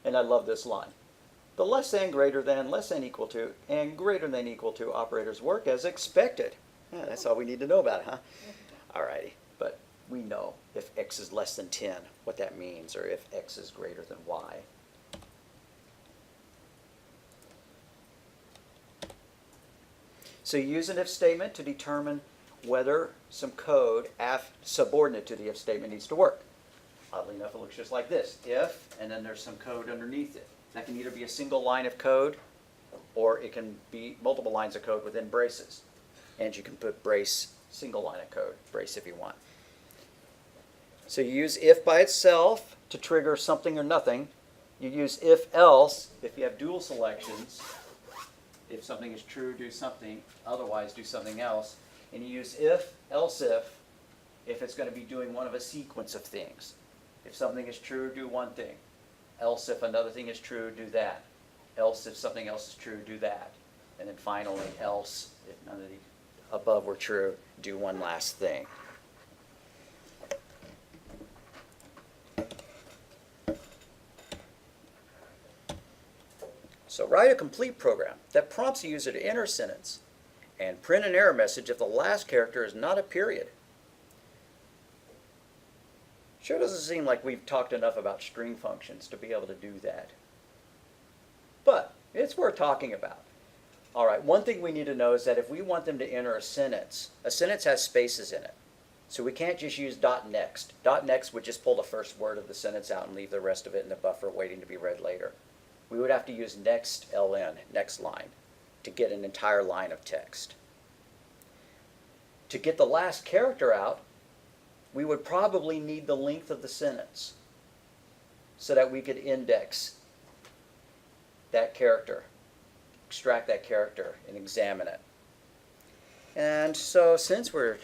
And I love this line. The less than, greater than, less than equal to, and greater than equal to operators work as expected. Yeah, that's all we need to know about it, huh? Alrighty, but we know if x is less than 10, what that means, or if x is greater than y. So you use an if statement to determine whether some code subordinate to the if statement needs to work. Oddly enough, it looks just like this. If, and then there's some code underneath it. That can either be a single line of code, or it can be multiple lines of code within braces. And you can put brace, single line of code, brace if you want. So you use if by itself to trigger something or nothing. You use if else if you have dual selections. If something is true, do something. Otherwise, do something else. And you use if, else if it's going to be doing one of a sequence of things. If something is true, do one thing. Else if another thing is true, do that. Else if something else is true, do that. And then finally, else if none of the above were true, do one last thing. So write a complete program that prompts the user to enter a sentence and print an error message if the last character is not a period. Sure doesn't seem like we've talked enough about string functions to be able to do that. But it's worth talking about. All right, one thing we need to know is that if we want them to enter a sentence has spaces in it. So we can't just use .next. .next would just pull the first word of the sentence out and leave the rest of it in the buffer waiting to be read later. We would have to use next ln, next line, to get an entire line of text. To get the last character out, we would probably need the length of the sentence so that we could index that character, extract that character, and examine it. And so since we're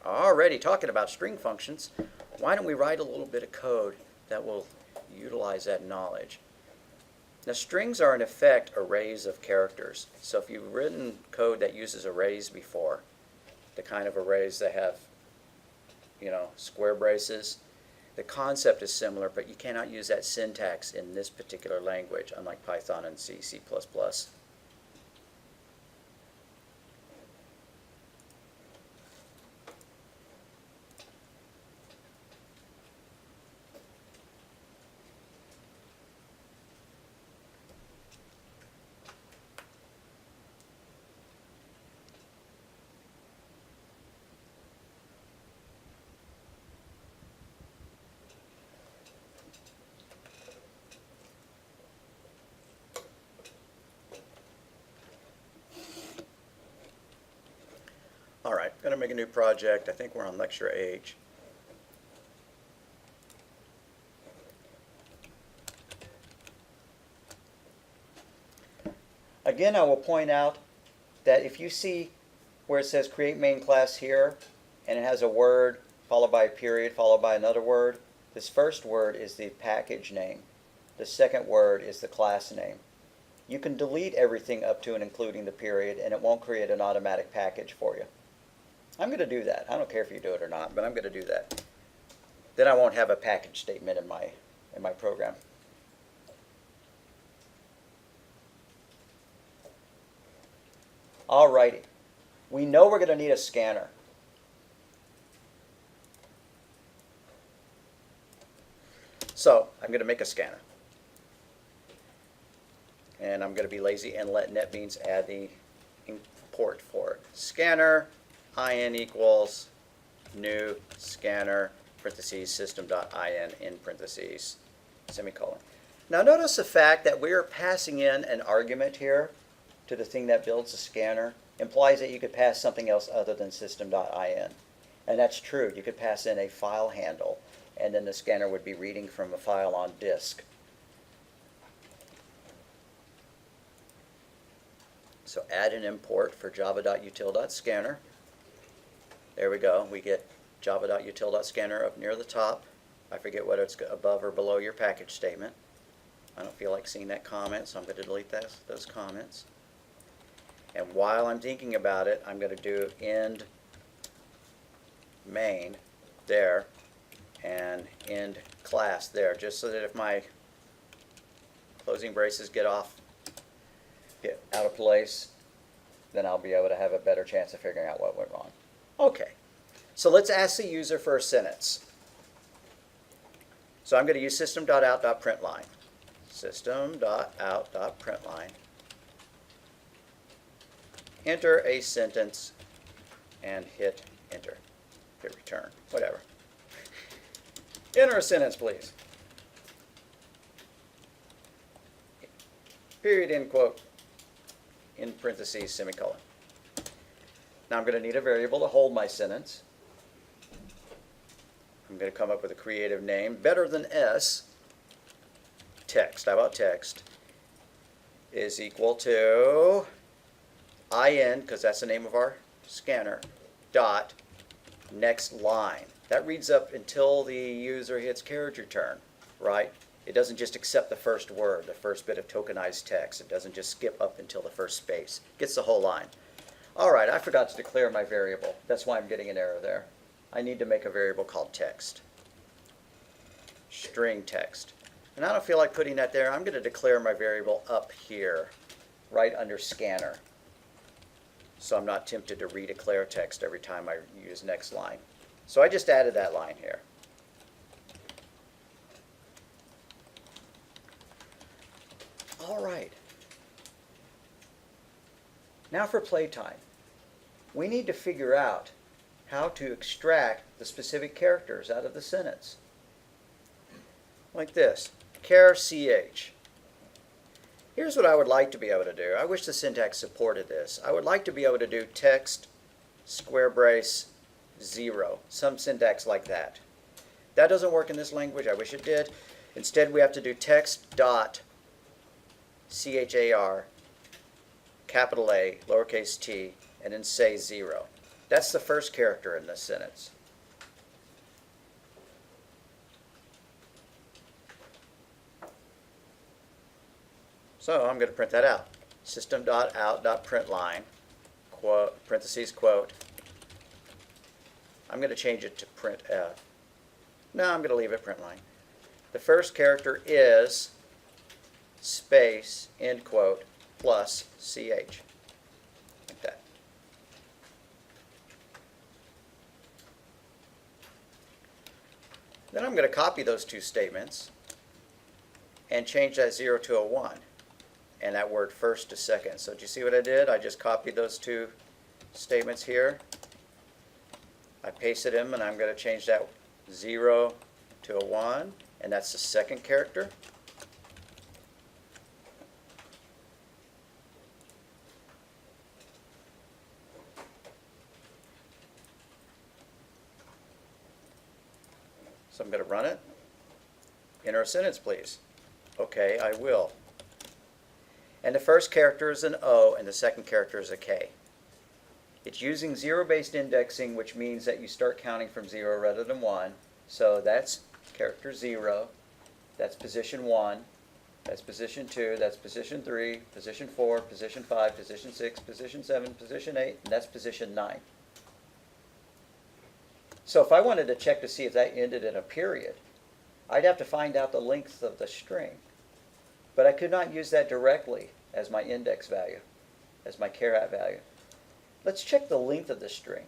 already talking about string functions, why don't we write a little bit of code that will utilize that knowledge? Now, strings are in effect arrays of characters. So if you've written code that uses arrays before, the kind of arrays that have, square braces, the concept is similar, but you cannot use that syntax in this particular language, unlike Python and C, C++. All right, going to make a new project. I think we're on Lecture H. Again, I will point out that if you see where it says create main class here, and it has a word followed by a period followed by another word, this first word is the package name. The second word is the class name. You can delete everything up to and including the period, and it won't create an automatic package for you. I'm going to do that. I don't care if you do it or not, but I'm going to do that. Then I won't have a package statement in my program. Alrighty. We know we're going to need a scanner. So I'm going to make a scanner. And I'm going to be lazy and let NetBeans add the import for it. Scanner in equals new scanner parentheses system.in in parentheses semicolon. Now notice the fact that we're passing in an argument here to the thing that builds the scanner implies that you could pass something else other than system.in. And that's true. You could pass in a file handle, and then the scanner would be reading from a file on disk. So add an import for java.util.scanner. There we go. We get java.util.scanner up near the top. I forget whether it's above or below your package statement. I don't feel like seeing that comment, so I'm going to delete those comments. And while I'm thinking about it, I'm going to do end main there and end class there, just so that if my closing braces get out of place, then I'll be able to have a better chance of figuring out what went wrong. Okay, so let's ask the user for a sentence. So I'm going to use system.out.println. System.out.println. Enter a sentence and hit enter. Hit return, whatever. Enter a sentence, please. Period, end quote, in parentheses, semicolon. Now I'm going to need a variable to hold my sentence. I'm going to come up with a creative name, better than S. Text, how about text, is equal to IN, because that's the name of our scanner, dot, next line. That reads up until the user hits carriage return, right? It doesn't just accept the first word, the first bit of tokenized text. It doesn't just skip up until the first space. It gets the whole line. All right, I forgot to declare my variable. That's why I'm getting an error there. I need to make a variable called text. String text. And I don't feel like putting that there. I'm going to declare my variable up here, right under scanner. So I'm not tempted to redeclare text every time I use next line. So I just added that line here. All right. Now for playtime. We need to figure out how to extract the specific characters out of the sentence. Like this, char ch. Here's what I would like to be able to do. I wish the syntax supported this. I would like to be able to do text, square brace, 0. Some syntax like that. That doesn't work in this language. I wish it did. Instead, we have to do text dot char, capital A, lowercase t, and then say 0. That's the first character in this sentence. So I'm going to print that out. System.out.println, quote, parentheses, quote. I'm going to change it to printf. No, I'm going to leave it println. The first character is space, end quote, plus ch. Like that. Then I'm going to copy those two statements and change that 0 to a 1. And that word first to second. So do you see what I did? I just copied those two statements here. I pasted them, and I'm going to change that 0 to a 1, and that's the second character. So I'm going to run it. Enter a sentence, please. Okay, I will. And the first character is an O, and the second character is a K. It's using zero-based indexing, which means that you start counting from 0 rather than 1. So that's character 0. That's position 1. That's position 2. That's position 3. Position 4. Position 5. Position 6. Position 7. Position 8. And that's position 9. So if I wanted to check to see if that ended in a period, I'd have to find out the length of the string. But I could not use that directly as my index value, as my char value. Let's check the length of the string.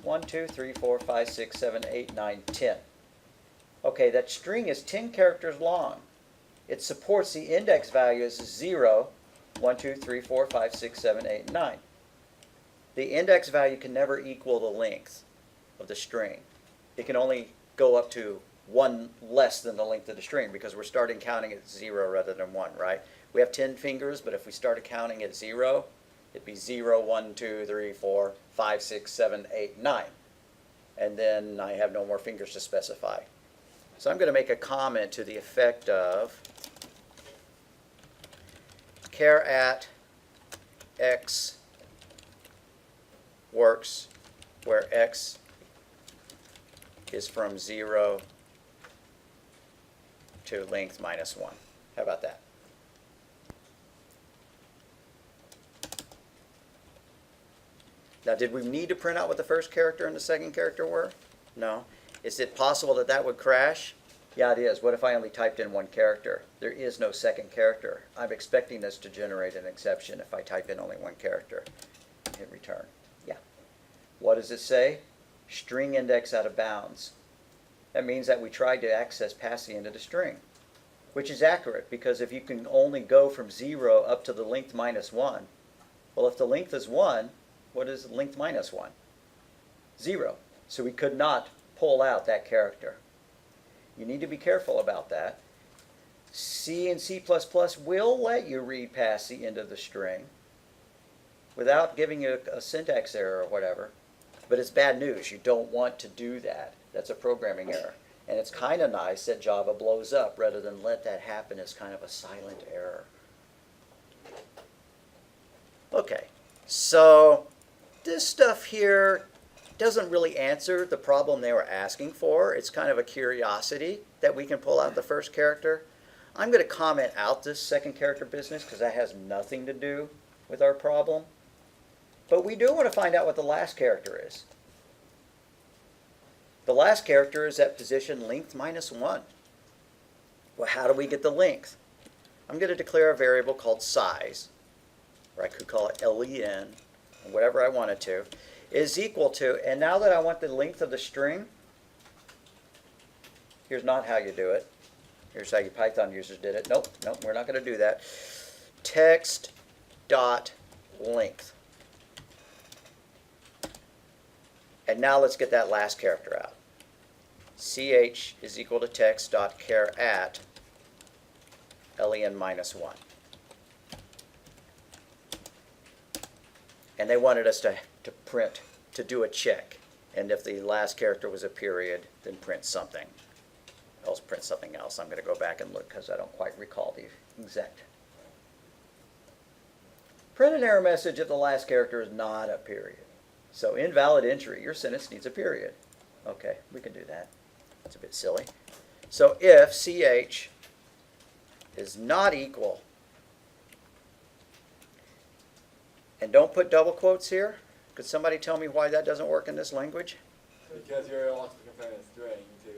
1, 2, 3, 4, 5, 6, 7, 8, 9, 10. Okay, that string is 10 characters long. It supports the index values 0, 1, 2, 3, 4, 5, 6, 7, 8, 9. The index value can never equal the length of the string. It can only go up to 1 less than the length of the string because we're starting counting at 0 rather than 1, right? We have 10 fingers, but if we started counting at 0, it'd be 0, 1, 2, 3, 4, 5, 6, 7, 8, 9. And then I have no more fingers to specify. So I'm going to make a comment to the effect of char at x works where x is from 0 to length minus 1. How about that? Now, did we need to print out what the first character and the second character were? No. Is it possible that that would crash? Yeah, it is. What if I only typed in one character? There is no second character. I'm expecting this to generate an exception if I type in only one character. Hit return. Yeah. What does it say? String index out of bounds. That means that we tried to access past the end of the string, which is accurate because if you can only go from 0 up to the length minus 1, well, if the length is 1, what is length minus 1? 0. So we could not pull out that character. You need to be careful about that. C and C++ will let you read past the end of the string without giving you a syntax error or whatever. But it's bad news. You don't want to do that. That's a programming error. And it's kind of nice that Java blows up rather than let that happen as kind of a silent error. Okay, so this stuff here doesn't really answer the problem they were asking for. It's kind of a curiosity that we can pull out the first character. I'm going to comment out this second character business because that has nothing to do with our problem. But we do want to find out what the last character is. The last character is at position length minus 1. Well, how do we get the length? I'm going to declare a variable called size, or I could call it len, whatever I wanted to, is equal to, and now that I want the length of the string, here's not how you do it. Here's how you Python users did it. Nope, we're not going to do that. Text dot length. And now let's get that last character out. ch is equal to text dot char at len minus 1. And they wanted us to print, to do a check. And if the last character was a period, then print something. Else print something else. I'm going to go back and look because I don't quite recall the exact. Print an error message if the last character is not a period. So invalid entry, your sentence needs a period. Okay, we can do that. That's a bit silly. So if ch is not equal, and don't put double quotes here. Could somebody tell me why that doesn't work in this language? Because you're also comparing a string to...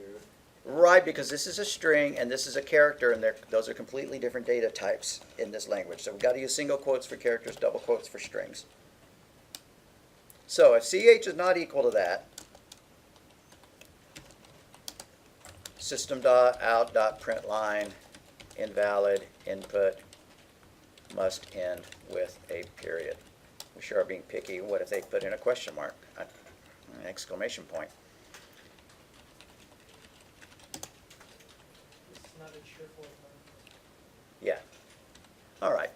Right, because this is a string and this is a character, and those are completely different data types in this language. So we've got to use single quotes for characters, double quotes for strings. So if ch is not equal to that, system.out.println invalid input must end with a period. We sure are being picky. What if they put in a question mark, an exclamation point? This is not a cheerful environment. Yeah. All right.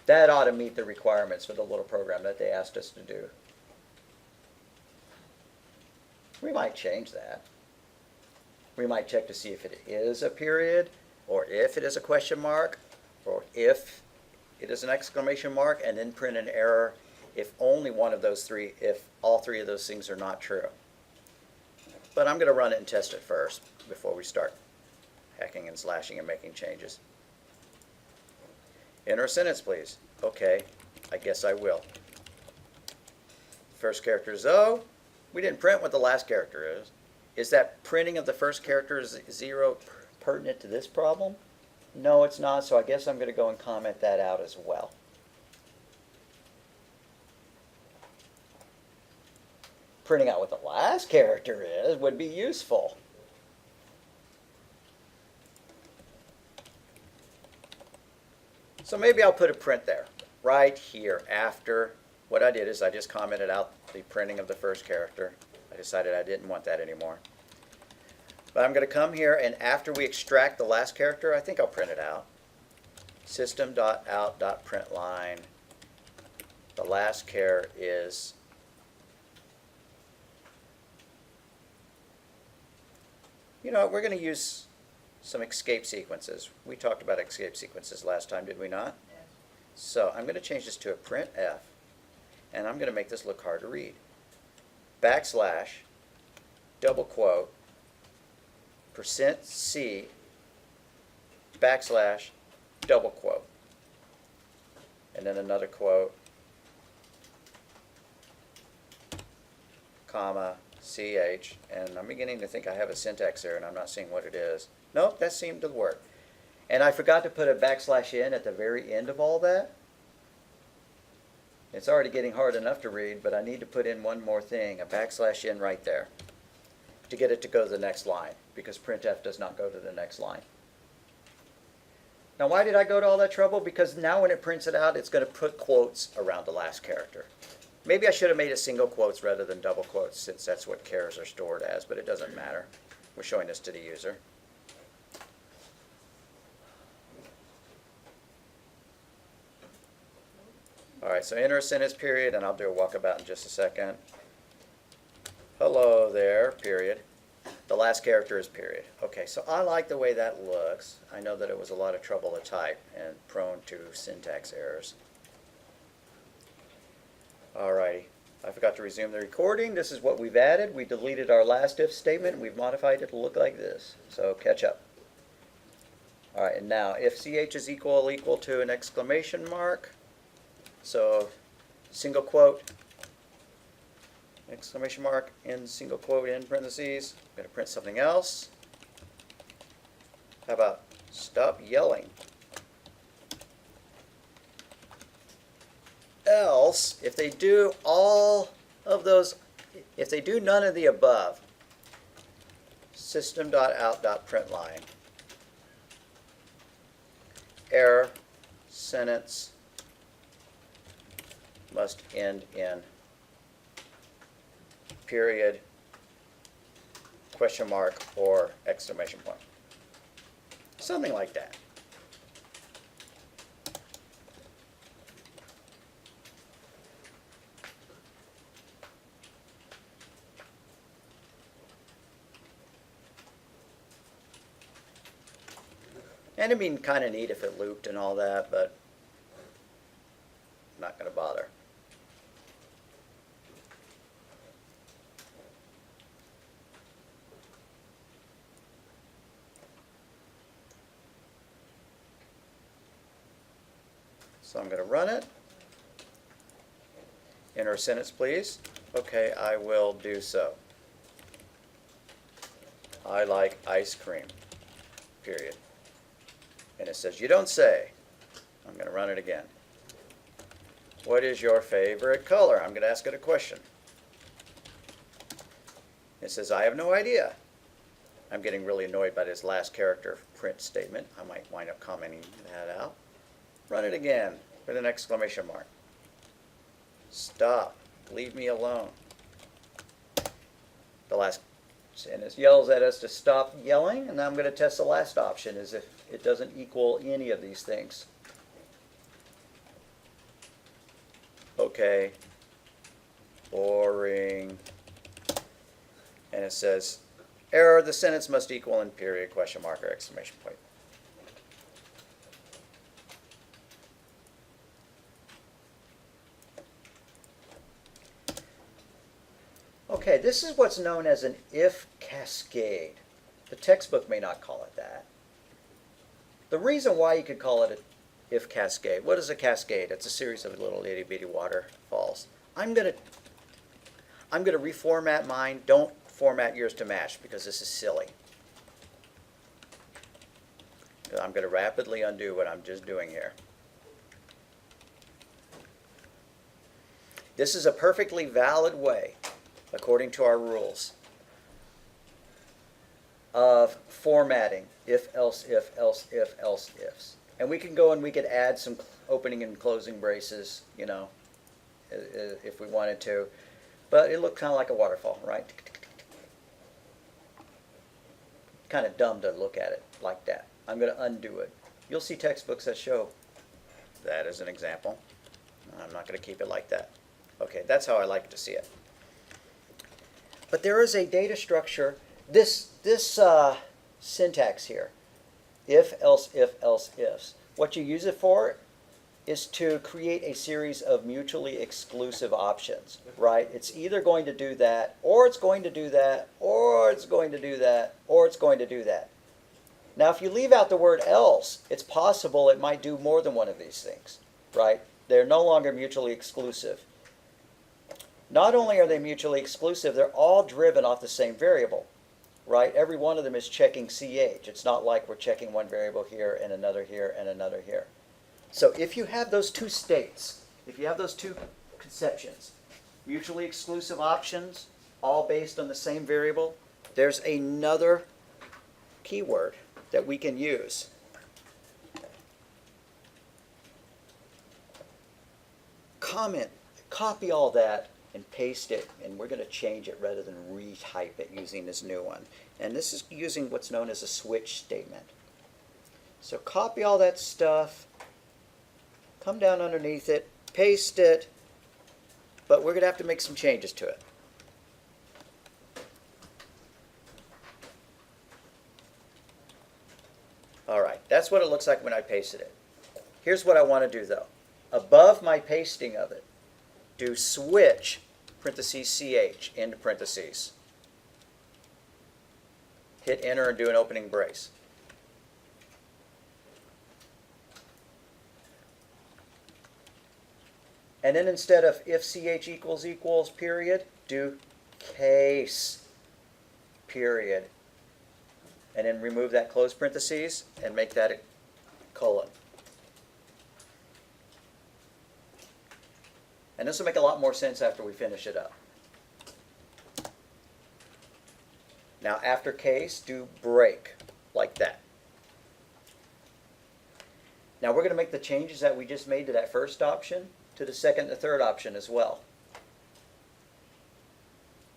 That ought to meet the requirements for the little program that they asked us to do. We might change that. We might check to see if it is a period, or if it is a question mark, or if it is an exclamation mark, and then print an error if only one of those three, if all three of those things are not true. But I'm going to run it and test it first before we start hacking and slashing and making changes. Enter a sentence, please. Okay, I guess I will. First character is O. We didn't print what the last character is. Is that printing of the first character is 0 pertinent to this problem? No, it's not, so I guess I'm going to go and comment that out as well. Printing out what the last character is would be useful. So maybe I'll put a print there, right here, after. What I did is I just commented out the printing of the first character. I decided I didn't want that anymore. But I'm going to come here, and after we extract the last character, I think I'll print it out. System.out.println. The last char is we're going to use some escape sequences. We talked about escape sequences last time, did we not? Yes. So I'm going to change this to a printf, and I'm going to make this look hard to read. Backslash, double quote, %C, backslash, double quote, and then another quote, comma, CH, and I'm beginning to think I have a syntax error and I'm not seeing what it is. Nope, that seemed to work. And I forgot to put a \n at the very end of all that. It's already getting hard enough to read, but I need to put in one more thing, a \n right there, to get it to go to the next line, because printf does not go to the next line. Now why did I go to all that trouble? Because now when it prints it out, it's going to put quotes around the last character. Maybe I should have made it single quotes rather than double quotes, since that's what chars are stored as, but it doesn't matter. We're showing this to the user. All right, so enter a sentence period, and I'll do a walkabout in just a second. Hello there, period. The last character is period. Okay, so I like the way that looks. I know that it was a lot of trouble to type and prone to syntax errors. All righty, I forgot to resume the recording. This is what we've added. We deleted our last if statement. We've modified it to look like this. So catch up. All right, and now if ch is equal to an exclamation mark, so single quote, exclamation mark, in single quote, in parentheses. I'm going to print something else. How about stop yelling? Else, if they do all of those, if they do none of the above, system.out.println, error, sentence must end in period, question mark, or exclamation point. Something like that. And it'd be kind of neat if it looped and all that, but I'm not going to bother. So I'm going to run it. Enter a sentence, please. Okay, I will do so. I like ice cream, period. And it says, you don't say. I'm going to run it again. What is your favorite color? I'm going to ask it a question. It says, I have no idea. I'm getting really annoyed by this last character print statement. I might wind up commenting that out. Run it again with an exclamation mark. Stop. Leave me alone. The last sentence yells at us to stop yelling, and now I'm going to test the last option as if it doesn't equal any of these things. Okay. Boring. And it says, error, the sentence must equal in period, question mark, or exclamation point. Okay, this is what's known as an if cascade. The textbook may not call it that. The reason why you could call it an if cascade, what is a cascade? It's a series of little itty bitty waterfalls. I'm gonna reformat mine. Don't format yours to match because this is silly. I'm going to rapidly undo what I'm just doing here. This is a perfectly valid way, according to our rules, of formatting if, else, ifs. And we can go and we could add some opening and closing braces, you know, if we wanted to. But it looked kind of like a waterfall, right? Kind of dumb to look at it like that. I'm going to undo it. You'll see textbooks that show that as an example. I'm not going to keep it like that. Okay, that's how I like to see it. But there is a data structure. This syntax here, if, else, ifs. What you use it for is to create a series of mutually exclusive options, right? It's either going to do that, or it's going to do that, or it's going to do that, or it's going to do that. Now, if you leave out the word else, it's possible it might do more than one of these things, right? They're no longer mutually exclusive. Not only are they mutually exclusive, they're all driven off the same variable, right? Every one of them is checking CH. It's not like we're checking one variable here and another here and another here. So if you have those two states, if you have those two conceptions, mutually exclusive options, all based on the same variable, there's another keyword that we can use. Copy all that and paste it, and we're going to change it rather than retype it using this new one. And this is using what's known as a switch statement. So copy all that stuff, come down underneath it, paste it, but we're going to have to make some changes to it. All right, that's what it looks like when I pasted it. Here's what I want to do though. Above my pasting of it, do switch parentheses CH into parentheses. Hit enter and do an opening brace. And then instead of if CH equals period, do case period. And then remove that close parentheses and make that a colon. And this will make a lot more sense after we finish it up. Now after case, do break, like that. Now we're going to make the changes that we just made to that first option to the second and the third option as well.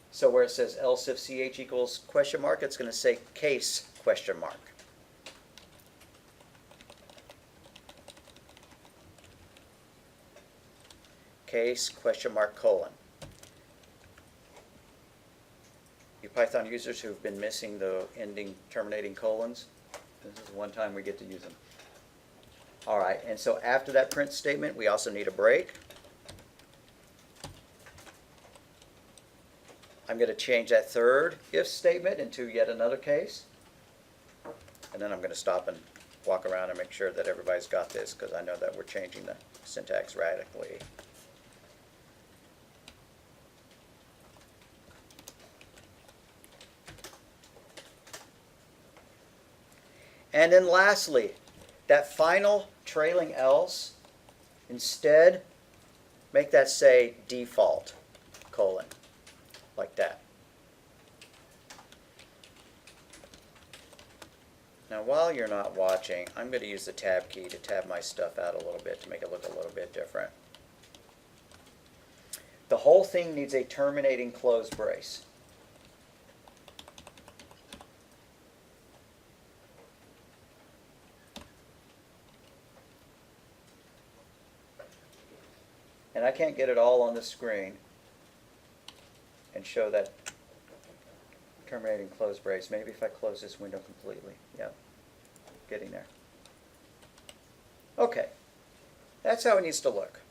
So where it says else if CH equals question mark, it's going to say case question mark. Case question mark colon. You Python users who've been missing the ending terminating colons, this is one time we get to use them. All right, and so after that print statement, we also need a break. I'm going to change that third if statement into yet another case. And then I'm going to stop and walk around and make sure that everybody's got this, because I know that we're changing the syntax radically. And then lastly, that final trailing else, instead, make that say default, colon, like that. Now while you're not watching, I'm going to use the tab key to tab my stuff out a little bit to make it look a little bit different. The whole thing needs a terminating close brace. And I can't get it all on the screen and show that terminating close brace. Maybe if I close this window completely. Yep, getting there. Okay, that's how it needs to look.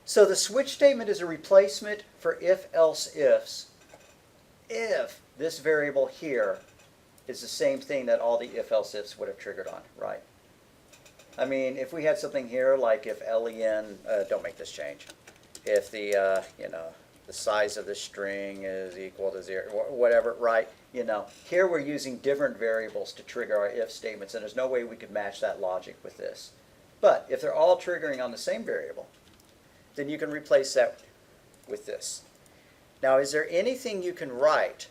So the switch statement is a replacement for if-else ifs if this variable here is the same thing that all the if-else ifs would have triggered on, right? I mean, if we had something here like if len, don't make this change, if the the size of the string is equal to 0, whatever, right? Here we're using different variables to trigger our if statements, and there's no way we could match that logic with this. But if they're all triggering on the same variable, then you can replace that with this. Now, is there anything you can write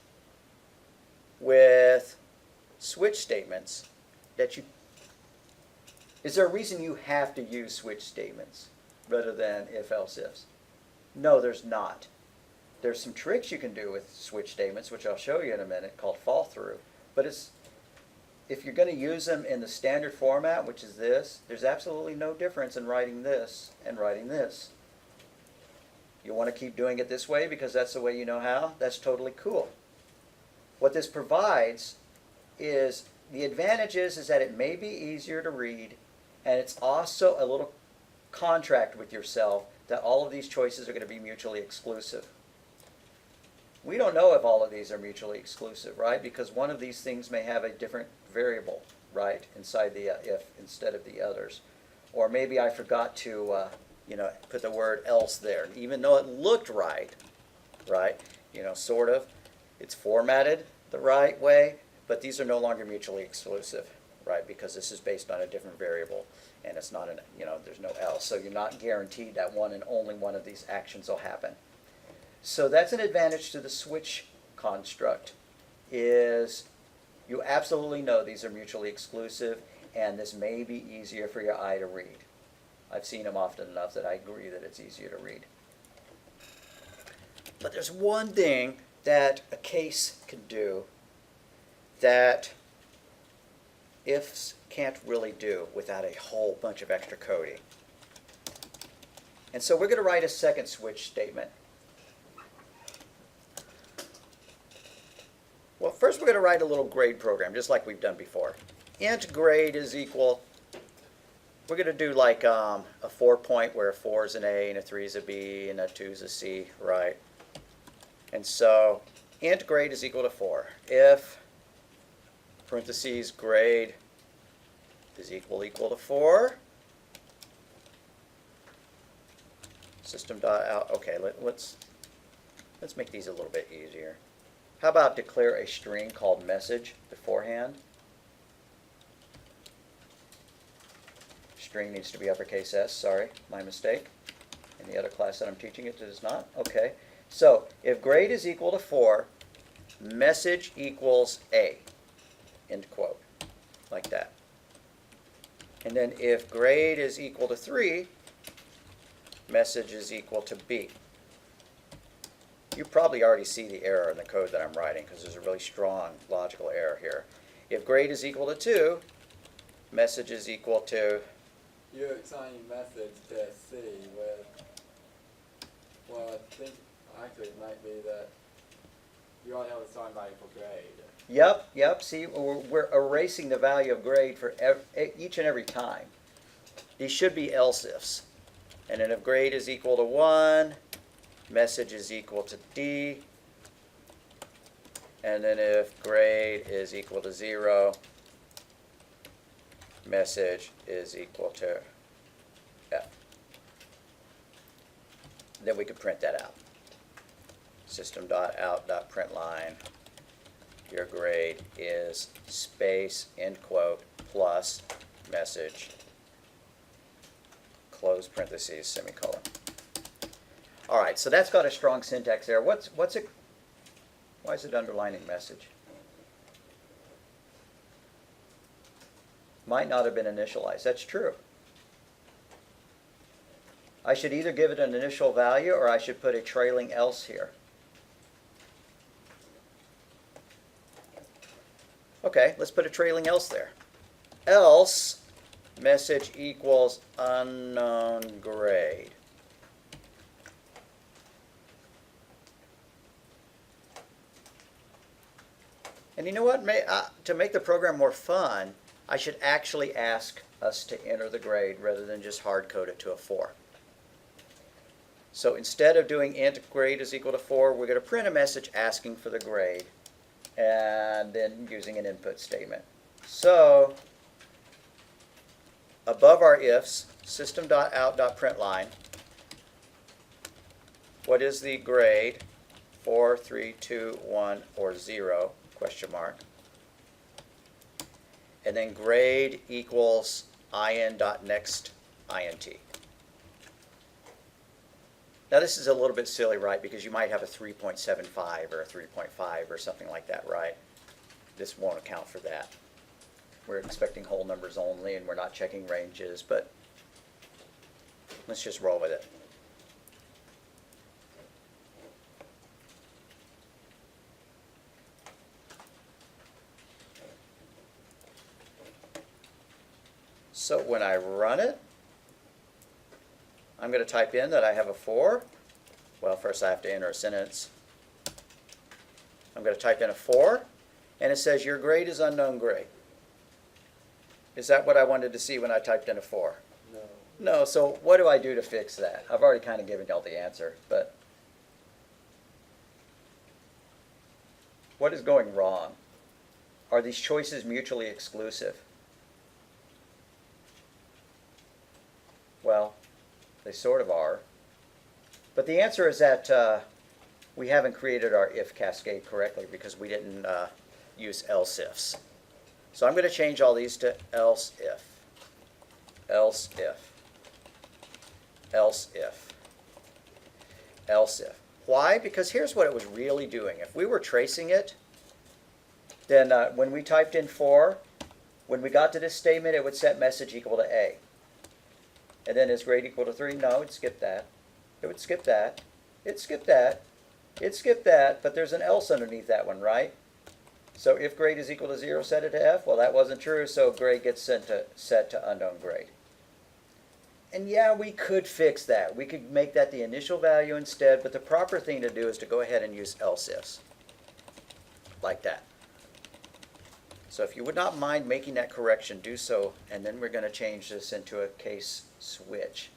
with switch statements that is there a reason you have to use switch statements rather than if-else ifs? No, there's not. There's some tricks you can do with switch statements, which I'll show you in a minute, called fall through. But if you're going to use them in the standard format, which is this, there's absolutely no difference in writing this and writing this. You want to keep doing it this way because that's the way you know how? That's totally cool. What this provides is the advantage is that it may be easier to read, and it's also a little contract with yourself that all of these choices are going to be mutually exclusive. We don't know if all of these are mutually exclusive, right? Because one of these things may have a different variable right, inside the if instead of the others. Or maybe I forgot to, put the word else there. Even though it looked right, sort of, it's formatted the right way, but these are no longer mutually exclusive, right, because this is based on a different variable, and it's not there's no else. So you're not guaranteed that one and only one of these actions will happen. So that's an advantage to the switch construct, is you absolutely know these are mutually exclusive, and this may be easier for your eye to read. I've seen them often enough that I agree that it's easier to read. But there's one thing that a case can do that ifs can't really do without a whole bunch of extra coding. And so we're going to write a second switch statement. Well, first we're going to write a little grade program, just like we've done before. Int grade is equal, we're going to do like a 4-point where a 4 is an A and a 3 is a B and a 2 is a C, right? And so int grade is equal to 4. If parentheses grade is equal to 4, system.out, okay, let's make these a little bit easier. How about declare a string called message beforehand? String needs to be uppercase S, sorry, my mistake. In the other class that I'm teaching it does not. Okay, so if grade is equal to 4, message equals A, end quote, like that. And then if grade is equal to 3, message is equal to B. You probably already see the error in the code that I'm writing because there's a really strong logical error here. If grade is equal to 2, message is equal to... You're assigning message to C with, well, I think actually it might be that you only have a sign value for grade. Yep. See, we're erasing the value of grade for each and every time. These should be else ifs. And then if grade is equal to 1, message is equal to D. And then if grade is equal to 0, message is equal to F. Then we could print that out. System.out.println, your grade is space, end quote, plus message, close parentheses, semicolon. All right, so that's got a strong syntax there. What's it? Why is it underlining message? Might not have been initialized. That's true. I should either give it an initial value or I should put a trailing else here. Okay, let's put a trailing else there. Else message equals unknown grade. And you know what? To make the program more fun, I should actually ask us to enter the grade rather than just hard code it to a 4. So instead of doing int grade is equal to 4, we're going to print a message asking for the grade and then using an input statement. So above our ifs, system.out.println, what is the grade? 4, 3, 2, 1, or 0, question mark. And then grade equals in.next int. Now this is a little bit silly, right, because you might have a 3.75 or a 3.5 or something like that, right? This won't account for that. We're expecting whole numbers only and we're not checking ranges, but let's just roll with it. So when I run it, I'm going to type in that I have a 4. Well, first I have to enter a sentence. I'm going to type in a 4, and it says your grade is unknown grade. Is that what I wanted to see when I typed in a 4? No. No, so what do I do to fix that? I've already kind of given y'all the answer, but what is going wrong? Are these choices mutually exclusive? They sort of are. But the answer is that we haven't created our if cascade correctly because we didn't use else ifs. So I'm going to change all these to else if, else if, else if, else if. Why? Because here's what it was really doing. If we were tracing it, then when we typed in 4, when we got to this statement, it would set message equal to A. And then is grade equal to 3? No, it would skip that. It would skip that. It skipped that. It skipped that, but there's an else underneath that one, right? So if grade is equal to 0, set it to F. Well, that wasn't true, so grade gets set to unknown grade. And yeah, we could fix that. We could make that the initial value instead, but the proper thing to do is to go ahead and use else ifs. Like that. So if you would not mind making that correction, do so, and then we're going to change this into a case switch.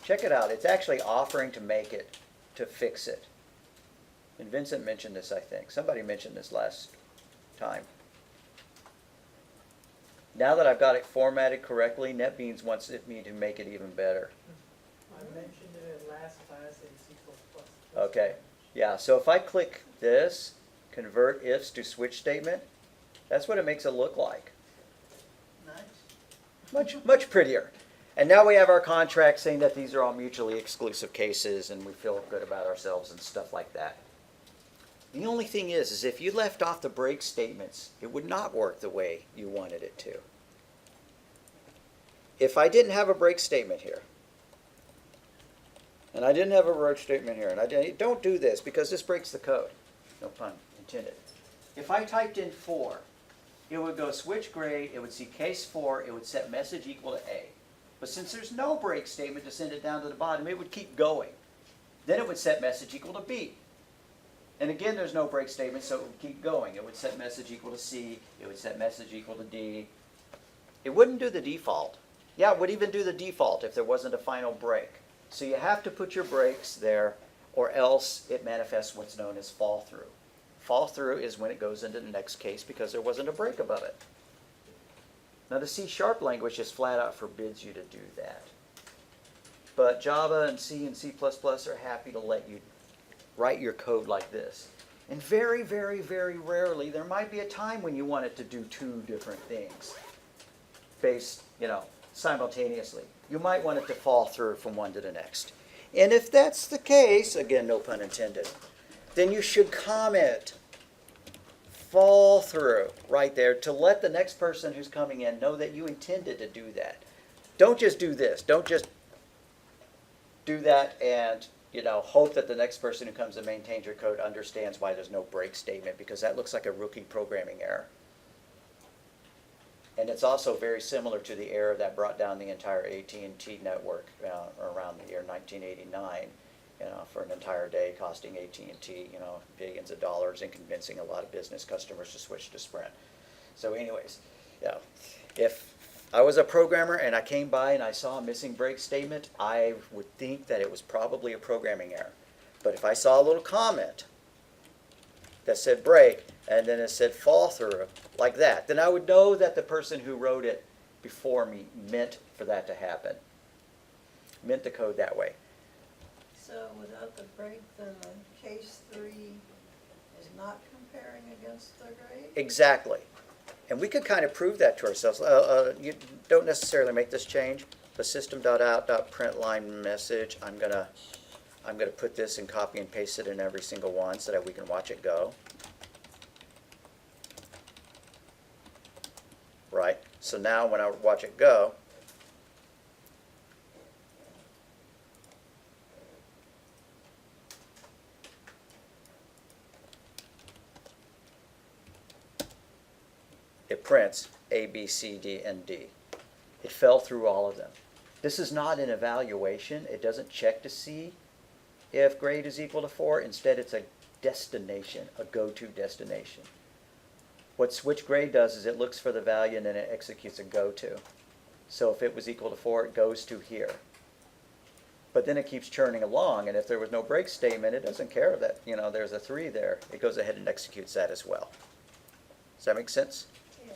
Check it out. It's actually offering to make it, to fix it. And Vincent mentioned this, I think. Somebody mentioned this last time. Now that I've got it formatted correctly, NetBeans wants me to make it even better. I mentioned it in last class in C++. Okay. Yeah, so if I click this, convert ifs to switch statement, that's what it makes it look like. Nice. Much prettier. And now we have our contract saying that these are all mutually exclusive cases and we feel good about ourselves and stuff like that. The only thing is if you left off the break statements, it would not work the way you wanted it to. If I didn't have a break statement here, and I didn't have a break statement here, and I didn't, don't do this because this breaks the code. No pun intended. If I typed in 4, it would go switch grade, it would see case 4, it would set message equal to A. But since there's no break statement to send it down to the bottom, it would keep going. Then it would set message equal to B. And again, there's no break statement, so it would keep going. It would set message equal to C. It would set message equal to D. It wouldn't do the default. Yeah, it would even do the default if there wasn't a final break. So you have to put your breaks there, or else it manifests what's known as fall through. Fall through is when it goes into the next case because there wasn't a break above it. Now the C# language just flat out forbids you to do that. But Java and C and C++ are happy to let you write your code like this. And very, very, very rarely, there might be a time when you want it to do 2 different things based, simultaneously. You might want it to fall through from one to the next. And if that's the case, again, no pun intended, then you should comment fall through right there to let the next person who's coming in know that you intended to do that. Don't just do this. Don't just do that and hope that the next person who comes and maintains your code understands why there's no break statement, because that looks like a rookie programming error. And it's also very similar to the error that brought down the entire AT&T network around the year 1989. For an entire day, costing AT&T, billions of dollars and convincing a lot of business customers to switch to Sprint. So anyways, if I was a programmer and I came by and I saw a missing break statement, I would think that it was probably a programming error. But if I saw a little comment that said break and then it said fall through like that, then I would know that the person who wrote it before me meant for that to happen, meant the code that way. So without the break, then the case 3 is not comparing against the grade? Exactly. And we could kind of prove that to ourselves. You don't necessarily make this change, but system.out.println message, I'm gonna put this and copy and paste it in every single one so that we can watch it go. Right? So now when I watch it go, it prints A, B, C, D, and D. It fell through all of them. This is not an evaluation. It doesn't check to see if grade is equal to 4. Instead, it's a destination, a go-to destination. What switch grade does is it looks for the value and then it executes a go-to. So if it was equal to 4, it goes to here. But then it keeps churning along, and if there was no break statement, it doesn't care that, there's a 3 there. It goes ahead and executes that as well. Does that make sense? Yeah.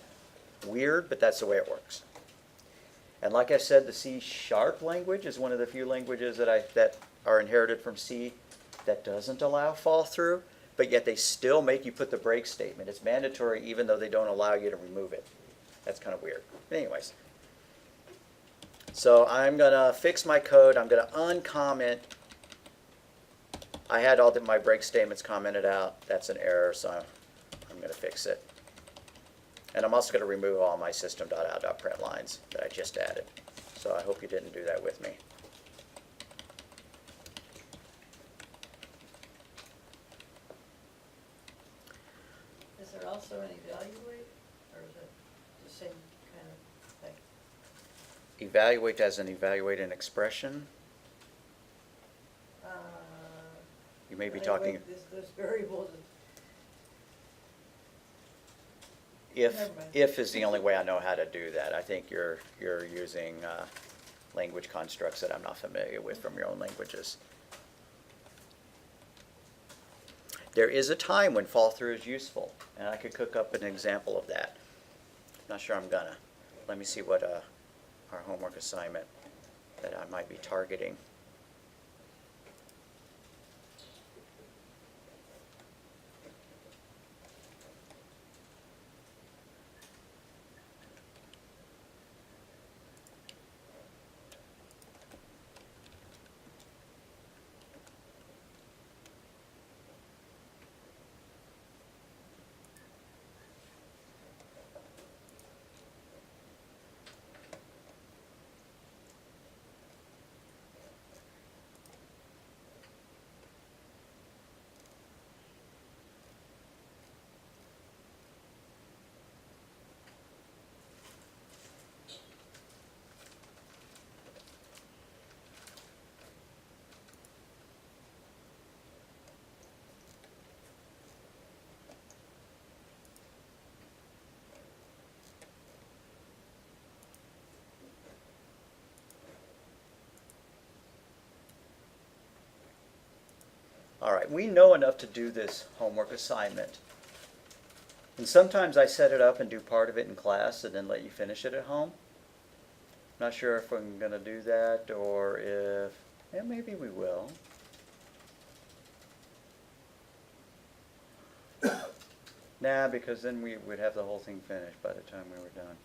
Weird, but that's the way it works. And like I said, the C# language is one of the few languages that are inherited from C that doesn't allow fall through, but yet they still make you put the break statement. It's mandatory even though they don't allow you to remove it. That's kind of weird. But anyways. So I'm going to fix my code. I'm going to uncomment. I had all my break statements commented out. That's an error, so I'm going to fix it. And I'm also going to remove all my system.out.println lines that I just added. So I hope you didn't do that with me. Is there also an evaluate, or is it the same kind of thing? Evaluate as in evaluate an expression. You may be talking. Evaluate those variables. If Never mind. if is the only way I know how to do that. I think you're using language constructs that I'm not familiar with from your own languages. There is a time when fall through is useful, and I could cook up an example of that. Not sure I'm gonna. Let me see what our homework assignment that I might be targeting. All right, we know enough to do this homework assignment. And sometimes I set it up and do part of it in class and then let you finish it at home. Not sure if I'm going to do that or if, yeah, maybe we will. Nah, because then we would have the whole thing finished by the time we were done.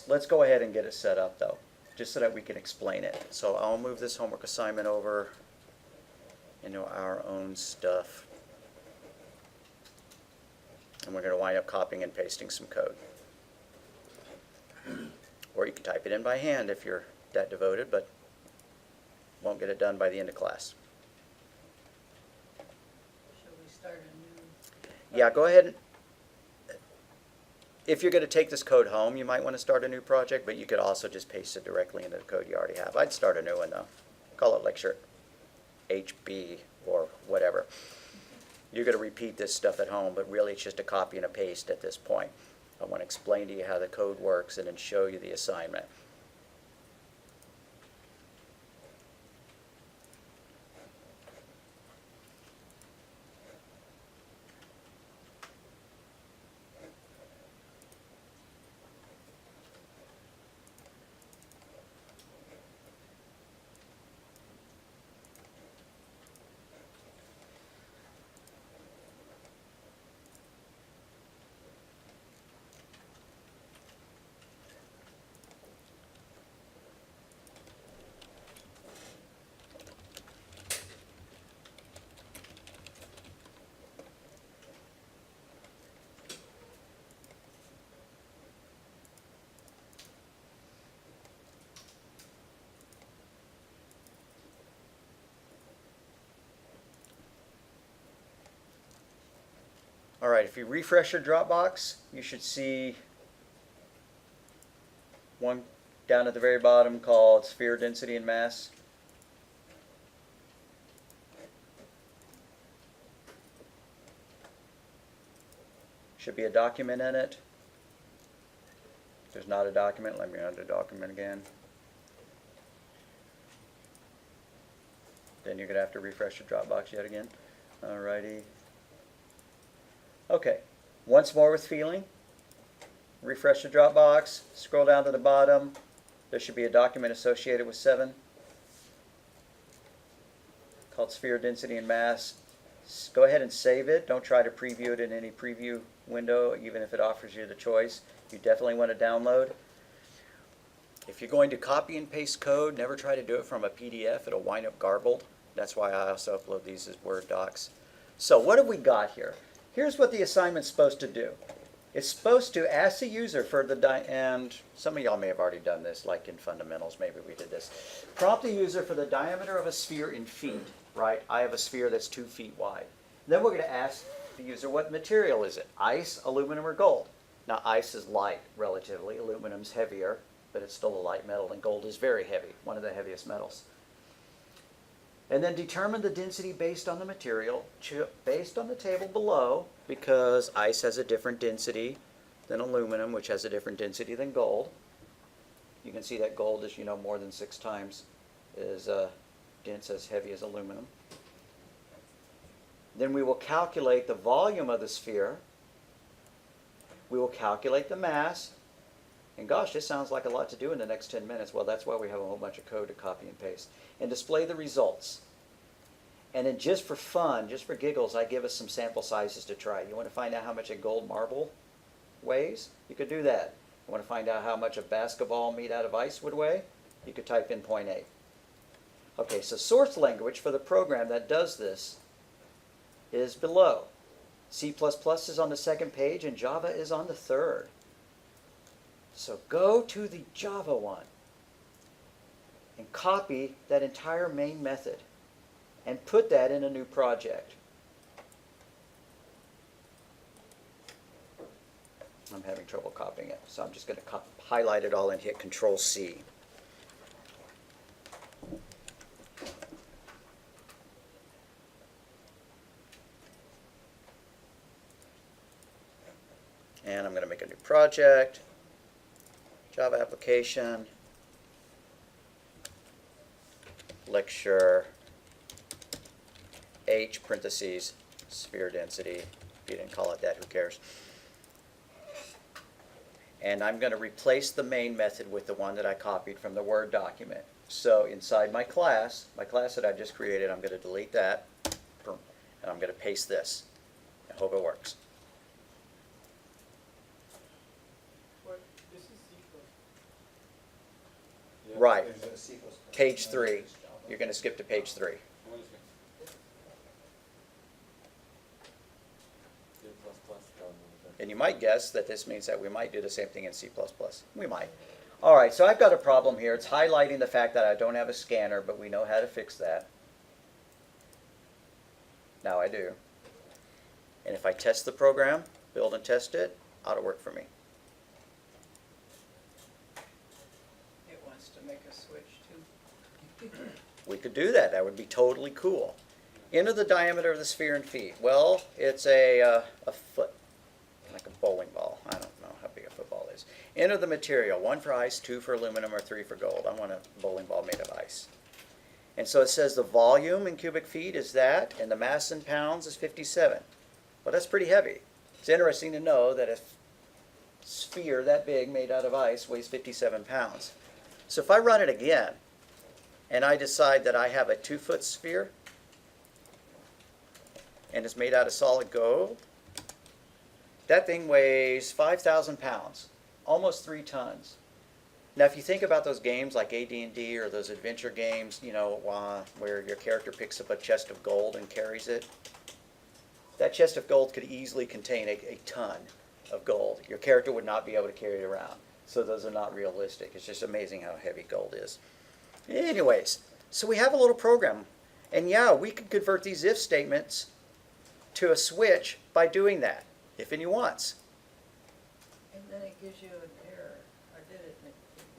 Let's go ahead and get it set up though, just so that we can explain it. So I'll move this homework assignment over into our own stuff. And we're going to wind up copying and pasting some code. Or you can type it in by hand if you're that devoted, but won't get it done by the end of class. Shall we start a new? Yeah, go ahead. If you're going to take this code home, you might want to start a new project, but you could also just paste it directly into the code you already have. I'd start a new one though. Call it Lecture HB or whatever. You're going to repeat this stuff at home, but really it's just a copy and a paste at this point. I want to explain to you how the code works and then show you the assignment. All right, if you refresh your Dropbox, you should see one down at the very bottom called Sphere Density and Mass. Should be a document in it. If there's not a document, let me undo document again. Then you're going to have to refresh your Dropbox yet again. Alrighty. Okay. Once more with feeling. Refresh the Dropbox. Scroll down to the bottom. There should be a document associated with 7 called Sphere Density and Mass. Go ahead and save it. Don't try to preview it in any preview window, even if it offers you the choice. You definitely want to download. If you're going to copy and paste code, never try to do it from a PDF. It'll wind up garbled. That's why I also upload these as Word docs. So what have we got here? Here's what the assignment's supposed to do. It's supposed to ask the user for the, and some of y'all may have already done this, like in fundamentals, maybe we did this. Prompt the user for the diameter of a sphere in feet, right? I have a sphere that's 2 feet wide. Then we're going to ask the user, what material is it? Ice, aluminum, or gold? Now ice is light, relatively. Aluminum's heavier, but it's still a light metal, and gold is very heavy, one of the heaviest metals. And then determine the density based on the material, based on the table below, because ice has a different density than aluminum, which has a different density than gold. You can see that gold is, more than 6 times as dense, as heavy as aluminum. Then we will calculate the volume of the sphere. We will calculate the mass. And gosh, this sounds like a lot to do in the next 10 minutes. Well, that's why we have a whole bunch of code to copy and paste. And display the results. And then just for fun, just for giggles, I give us some sample sizes to try. You want to find out how much a gold marble weighs? You could do that. You want to find out how much a basketball made out of ice would weigh? You could type in 0.8. Okay, so source language for the program that does this is below. C++ is on the 2nd page and Java is on the 3rd. So go to the Java one and copy that entire main method and put that in a new project. I'm having trouble copying it, so I'm just going to highlight it all and hit Control-C. And I'm going to make a new project. Java application, lecture H, parentheses, sphere density. If you didn't call it that, who cares? And I'm going to replace the main method with the one that I copied from the Word document. So inside my class that I just created, I'm going to delete that, and I'm going to paste this. I hope it works. This is C++. Yeah. Right. There's a C++. Page 3. You're going to skip to page 3. What is it? C++ done with it. And you might guess that this means that we might do the same thing in C++. We might. All right, so I've got a problem here. It's highlighting the fact that I don't have a scanner, but we know how to fix that. Now I do. And if I test the program, build and test it, ought to work for me. It wants to make a switch too. We could do that. That would be totally cool. Enter the diameter of the sphere in feet. Well, it's a foot, like a bowling ball. I don't know how big a football is. Enter the material, 1 for ice, 2 for aluminum, or 3 for gold. I want a bowling ball made of ice. And so it says the volume in cubic feet is that, and the mass in pounds is 57. Well, that's pretty heavy. It's interesting to know that a sphere that big made out of ice weighs 57 pounds. So if I run it again, and I decide that I have a 2-foot sphere, and it's made out of solid gold, that thing weighs 5,000 pounds, almost 3 tons. Now, if you think about those games like AD&D or those adventure games, where your character picks up a chest of gold and carries it, that chest of gold could easily contain a ton of gold. Your character would not be able to carry it around. So those are not realistic. It's just amazing how heavy gold is. Anyways, so we have a little program. And yeah, we can convert these if statements to a switch by doing that, if and once. And then it gives you an error. I did it.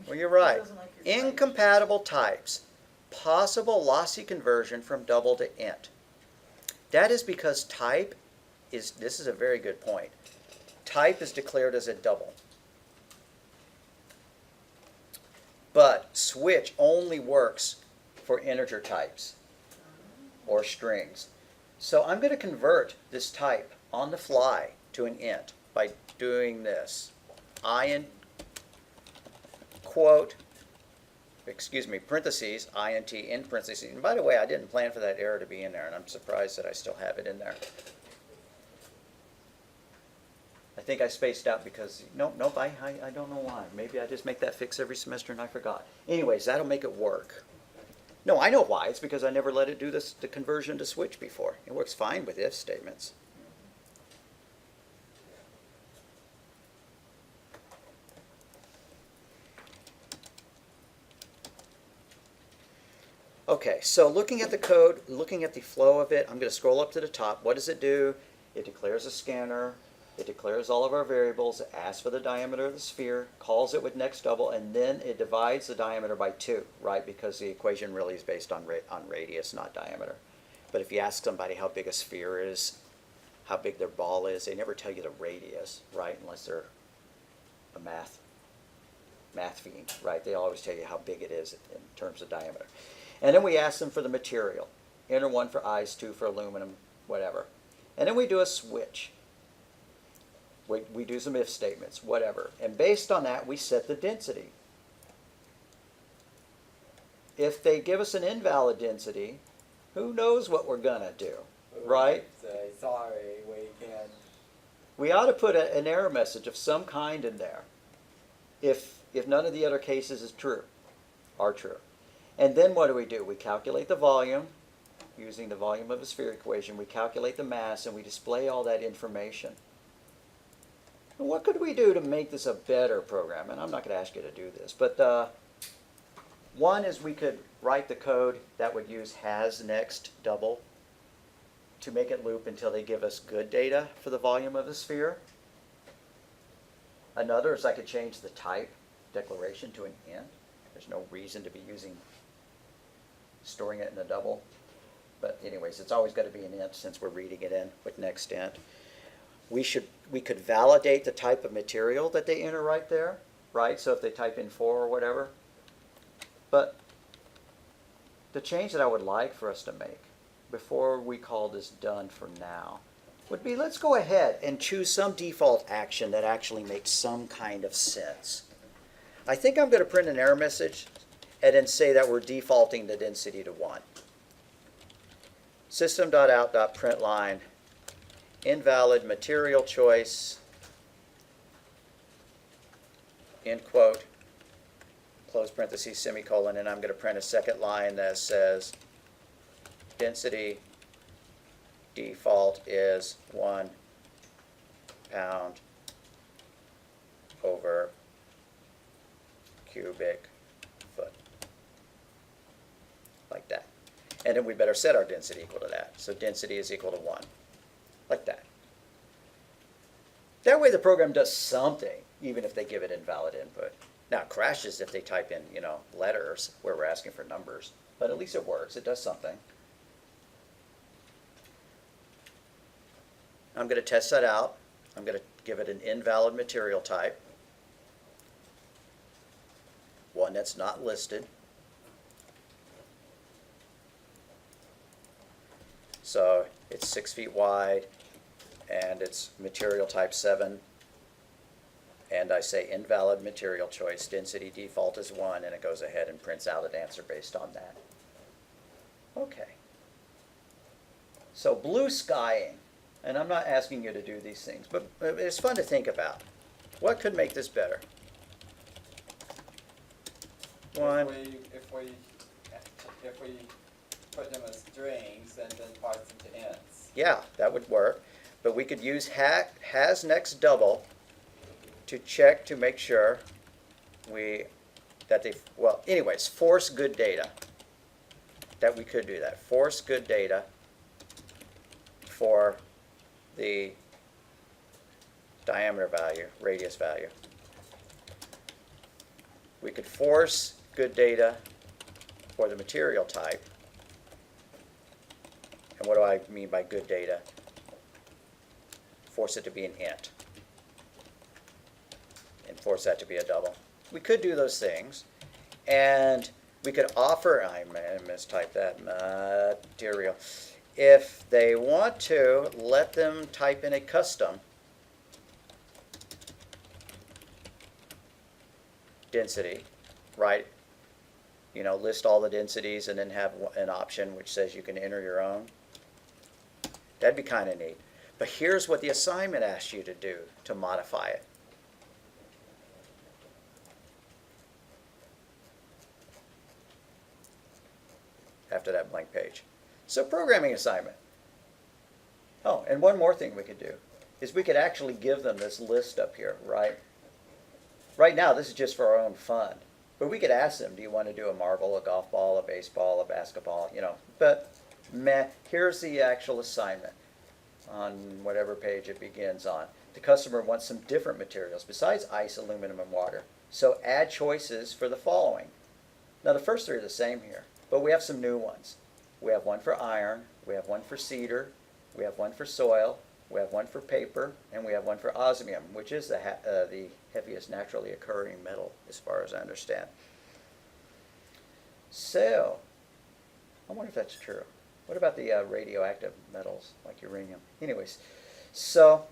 Well, you're right. It doesn't like your type. Incompatible types. Possible lossy conversion from double to int. That is because type is, this is a very good point, type is declared as a double. But switch only works for integer types. or strings. So I'm going to convert this type on the fly to an int by doing this. Parentheses, int in parentheses. And by the way, I didn't plan for that error to be in there, and I'm surprised that I still have it in there. I think I spaced out because, nope, I don't know why. Maybe I just make that fix every semester and I forgot. Anyways, that'll make it work. No, I know why. It's because I never let it do the conversion to switch before. It works fine with if statements. Okay, so looking at the code, looking at the flow of it, I'm going to scroll up to the top. What does it do? It declares a scanner. It declares all of our variables. It asks for the diameter of the sphere, calls it with next double, and then it divides the diameter by 2, right? Because the equation really is based on radius, not diameter. But if you ask somebody how big a sphere is, how big their ball is, they never tell you the radius, right? Unless they're a math fiend, right? They always tell you how big it is in terms of diameter. And then we ask them for the material. Enter 1 for ice, 2 for aluminum, whatever. And then we do a switch. We do some if statements, whatever. And based on that, we set the density. If they give us an invalid density, who knows what we're going to do, right? Say, sorry, we can't. We ought to put an error message of some kind in there if none of the other cases are true. And then what do? We calculate the volume using the volume of a sphere equation. We calculate the mass, and we display all that information. What could we do to make this a better program? And I'm not going to ask you to do this, but one is we could write the code that would use has next double to make it loop until they give us good data for the volume of the sphere. Another is I could change the type declaration to an int. There's no reason to be storing it in a double. But anyways, it's always got to be an int since we're reading it in with next int. We could validate the type of material that they enter right there, right? So if they type in 4 or whatever. But the change that I would like for us to make before we call this done for now would be, let's go ahead and choose some default action that actually makes some kind of sense. I think I'm going to print an error message and then say that we're defaulting the density to 1. System.out.println invalid material choice, end quote, close parentheses, semicolon, and I'm going to print a second line that says density default is 1 pound over cubic foot. Like that. And then we better set our density equal to that. So density is equal to 1. Like that. That way the program does something, even if they give it invalid input. Now it crashes if they type in, letters where we're asking for numbers. But at least it works. It does something. I'm going to test that out. I'm going to give it an invalid material type. One that's not listed. So it's 6 feet wide, and it's material type 7. And I say invalid material choice, density default is 1, and it goes ahead and prints out an answer based on that. Okay. So blue skying, and I'm not asking you to do these things, but it's fun to think about. What could make this better? One. If we put them as strings and then parse them to ints. Yeah, that would work. But we could use has next double to check to make sure force good data. That we could do that. Force good data for the diameter value, radius value. We could force good data for the material type. And what do I mean by good data? Force it to be an int. And force that to be a double. We could do those things. And we could offer, I mistyped that, material. If they want to, let them type in a custom density, right? You know, list all the densities and then have an option which says you can enter your own. That'd be kind of neat. But here's what the assignment asks you to do to modify it. After that blank page. So programming assignment. Oh, and one more thing we could do is we could actually give them this list up here, right? Right now, this is just for our own fun. But we could ask them, do you want to do a marble, a golf ball, a baseball, a basketball, you know. But here's the actual assignment on whatever page it begins on. The customer wants some different materials besides ice, aluminum, and water. So add choices for the following. Now the first three are the same here, but we have some new ones. We have one for iron, we have one for cedar, we have one for soil, we have one for paper, and we have one for osmium, which is the heaviest naturally occurring metal, as far as I understand. So, I wonder if that's true. What about the radioactive metals, like uranium? Anyways, so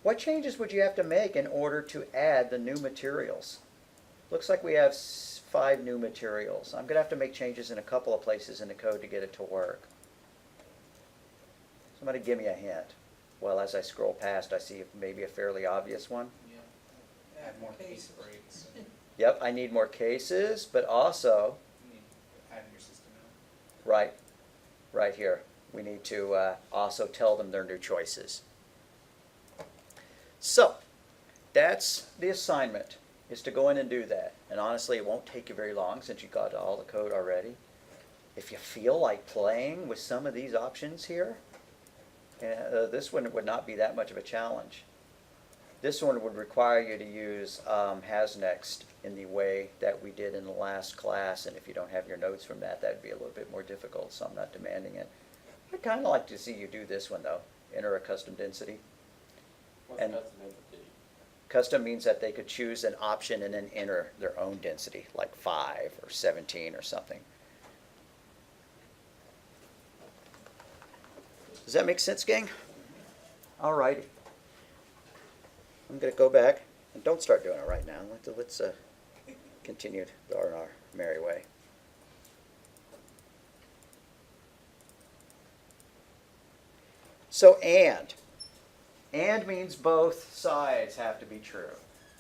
what changes would you have to make in order to add the new materials? Looks like we have 5 new materials. I'm going to have to make changes in a couple of places in the code to get it to work. Somebody give me a hint. Well, as I scroll past, I see maybe a fairly obvious one. Yeah. Add more case breaks. Yep, I need more cases, but also, You need to add in your system now. right here, we need to also tell them their new choices. So, that's the assignment, is to go in and do that. And honestly, it won't take you very long since you got all the code already. If you feel like playing with some of these options here, this one would not be that much of a challenge. This one would require you to use HasNext in the way that we did in the last class, and if you don't have your notes from that, that would be a little bit more difficult, so I'm not demanding it. I'd kind of like to see you do this one, though. Enter a custom density. What's And- custom entity? Custom means that they could choose an option and then enter their own density, like 5 or 17 or something. Does that make sense, gang? All righty. I'm going to go back, and don't start doing it right now. Let's continue on our merry way. So and means both sides have to be true.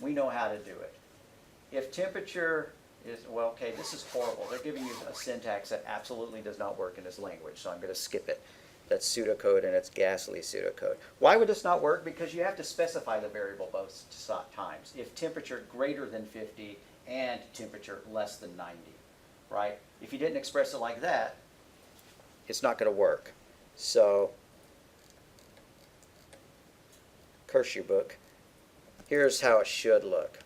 We know how to do it. If temperature is, well, okay, this is horrible. They're giving you a syntax that absolutely does not work in this language, so I'm going to skip it. That's pseudocode, and it's ghastly pseudocode. Why would this not work? Because you have to specify the variable both times. If temperature greater than 50 and temperature less than 90, right? If you didn't express it like that, it's not going to work. So, curse you, book. Here's how it should look.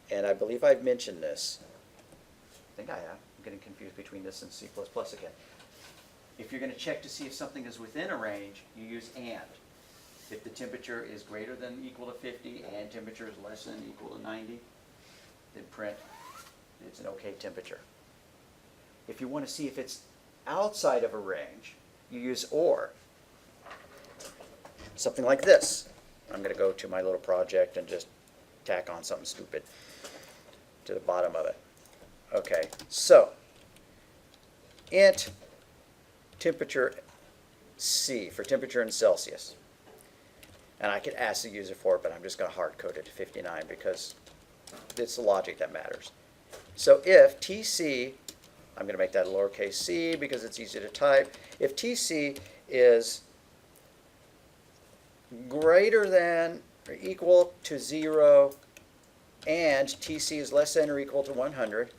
And I believe I've mentioned this. I think I have. I'm getting confused between this and C++ again. If you're going to check to see if something is within a range, you use AND. If the temperature is greater than equal to 50 and temperature is less than equal to 90, then print it's an okay temperature. If you want to see if it's outside of a range, you use OR. Something like this. I'm going to go to my little project and just tack on something stupid to the bottom of it. Okay, so int temperature C for temperature in Celsius. And I could ask the user for it, but I'm just going to hard code it to 59 because it's the logic that matters. So if TC, I'm going to make that a lowercase c because it's easy to type. If TC is greater than or equal to 0 and TC is less than or equal to 100,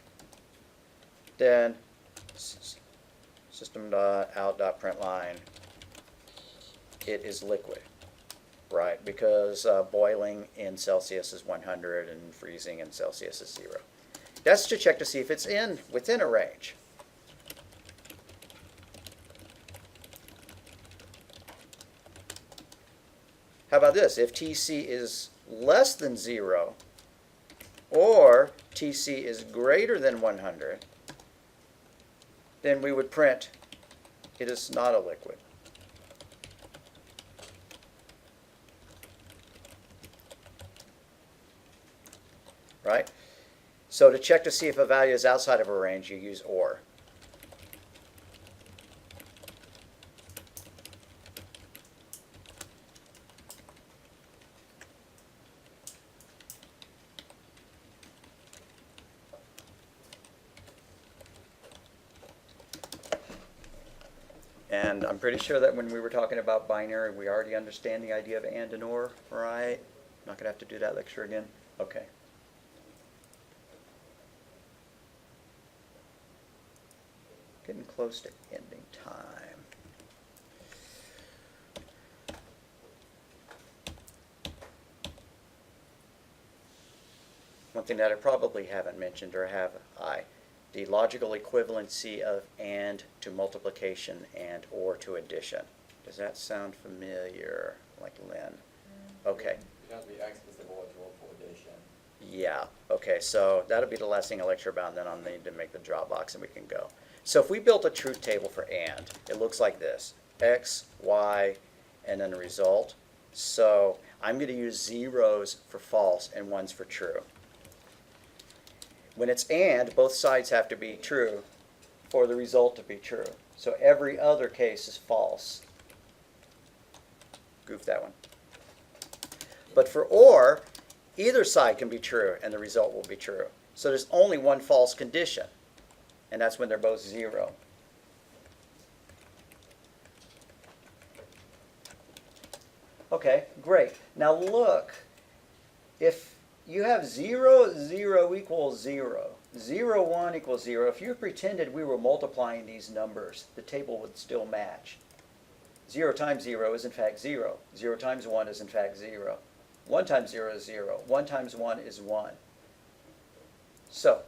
then system.out.println, it is liquid, right? Because boiling in Celsius is 100 and freezing in Celsius is 0. That's to check to see if it's within a range. How about this? If TC is less than 0 or TC is greater than 100, then we would print it is not a liquid. Right? So to check to see if a value is outside of a range, you use or. And I'm pretty sure that when we were talking about binary, we already understand the idea of and or, right? Not going to have to do that lecture again? Okay. Getting close to ending time. One thing that I probably haven't mentioned, or have I, the logical equivalency of and to multiplication and or to addition. Does that sound familiar, like Lynn? Okay. It has to be explicit or for addition. Yeah, okay, so that'll be the last thing I lecture about, and then I'll need to make the drop box and we can go. So if we built a truth table for and, it looks like this: x, y, and then the result. So I'm going to use zeros for false and ones for true. When it's and, both sides have to be true for the result to be true. So every other case is false. Goof that one. But for or, either side can be true and the result will be true. So there's only one false condition, and that's when they're both 0. Okay, great. Now look, if you have 0, 0 equals 0, 0, 1 equals 0, if you pretended we were multiplying these numbers, the table would still match. 0 times 0 is in fact 0. 0 times 1 is in fact 0. 1 times 0 is 0. 1 times 1 is 1. So,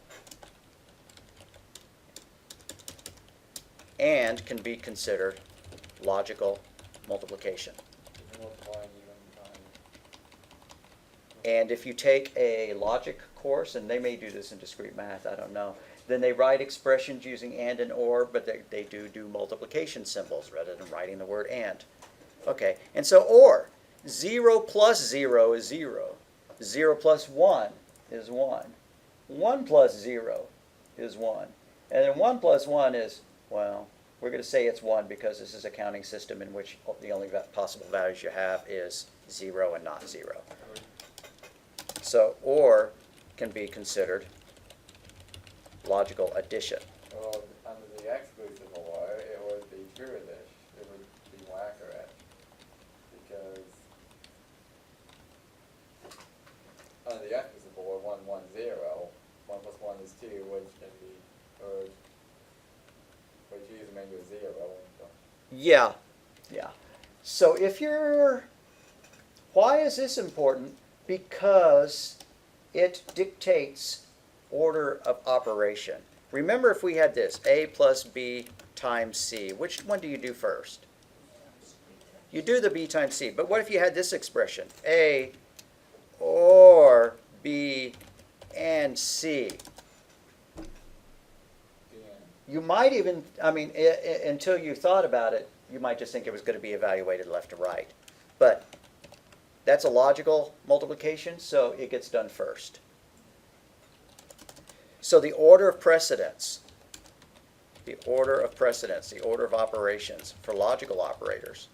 and can be considered logical multiplication. Multiplying even times. And if you take a logic course, and they may do this in discrete math, I don't know, then they write expressions using and or, but they do multiplication symbols rather than writing the word and. Okay, and so or, 0 plus 0 is 0. 0 plus 1 is 1. 1 plus 0 is 1. And then 1 plus 1 is, well, we're going to say it's 1 because this is a counting system in which the only possible values you have is 0 and not 0. So or can be considered logical addition. Well, under the exclusive or, it would be true-ish. It would be more accurate. Because under the exclusive or, 1, 1, 0, 1 plus 1 is 2, which can be, or which you use to make it 0. Yeah, yeah. So if you're, why is this important? Because it dictates order of operation. Remember, if we had this, A plus B times C, which one do you do first? You do the B times C. But what if you had this expression, A or B and C? You might even, I mean, until you thought about it, you might just think it was going to be evaluated left to right. But that's a logical multiplication, so it gets done first. So the order of precedence, the order of operations for logical operators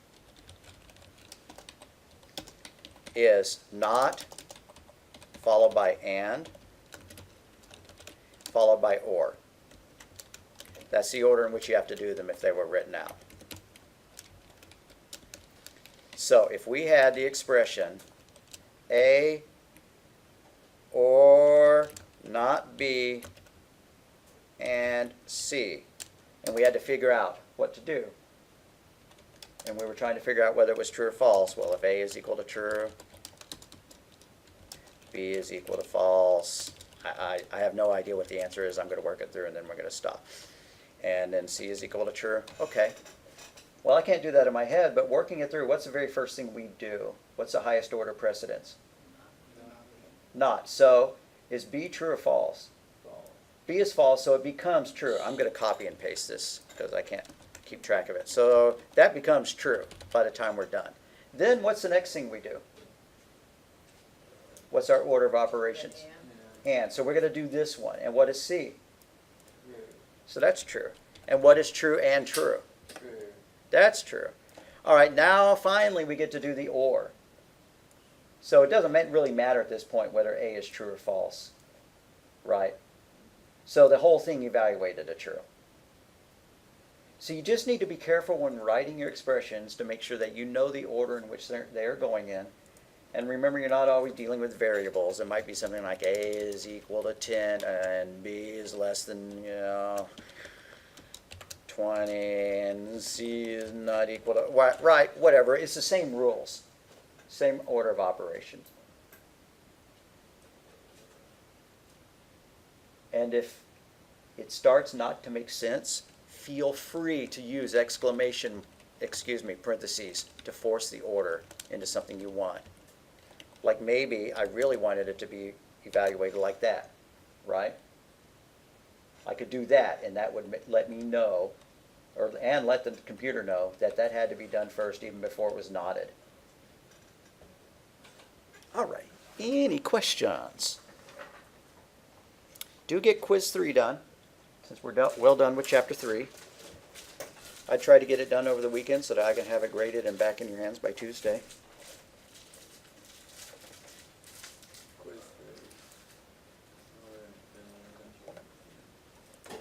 is not followed by and, followed by or. That's the order in which you have to do them if they were written out. So if we had the expression A or not B and C, and we had to figure out what to do, and we were trying to figure out whether it was true or false, well, if A is equal to true, B is equal to false, I have no idea what the answer is. I'm going to work it through and then we're going to stop. And then C is equal to true. Okay. Well, I can't do that in my head, but working it through, what's the very first thing we do? What's the highest order precedence? Not. So Is B true or false? False. B is false, so it becomes true. I'm going to copy and paste this because I can't keep track of it. So that becomes true by the time we're done. Then what's the next thing we do? What's our order of operations? And. So we're going to do this one. And what is C? True. So that's true. And what is true and true? True. That's true. All right, now finally we get to do the OR. So it doesn't really matter at this point whether A is true or false, right? So the whole thing evaluated a true. So you just need to be careful when writing your expressions to make sure that you know the order in which they're going in. And remember, you're not always dealing with variables. It might be something like A is equal to 10 and B is less than, 20 and C is not equal to, right, whatever. It's the same rules, same order of operation. And if it starts not to make sense, feel free to use parentheses to force the order into something you want. Like maybe I really wanted it to be evaluated like that, right? I could do that, and that would let me know, and let the computer know that that had to be done first even before it was knotted. All right, any questions? Do get quiz 3 done, since we're well done with chapter 3. I try to get it done over the weekend so that I can have it graded and back in your hands by Tuesday. Quiz 3.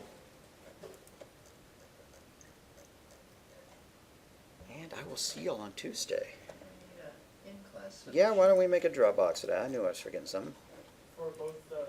And I will see y'all on Tuesday. In-class. Yeah, why don't we make a Dropbox of that? I knew I was forgetting something. For both those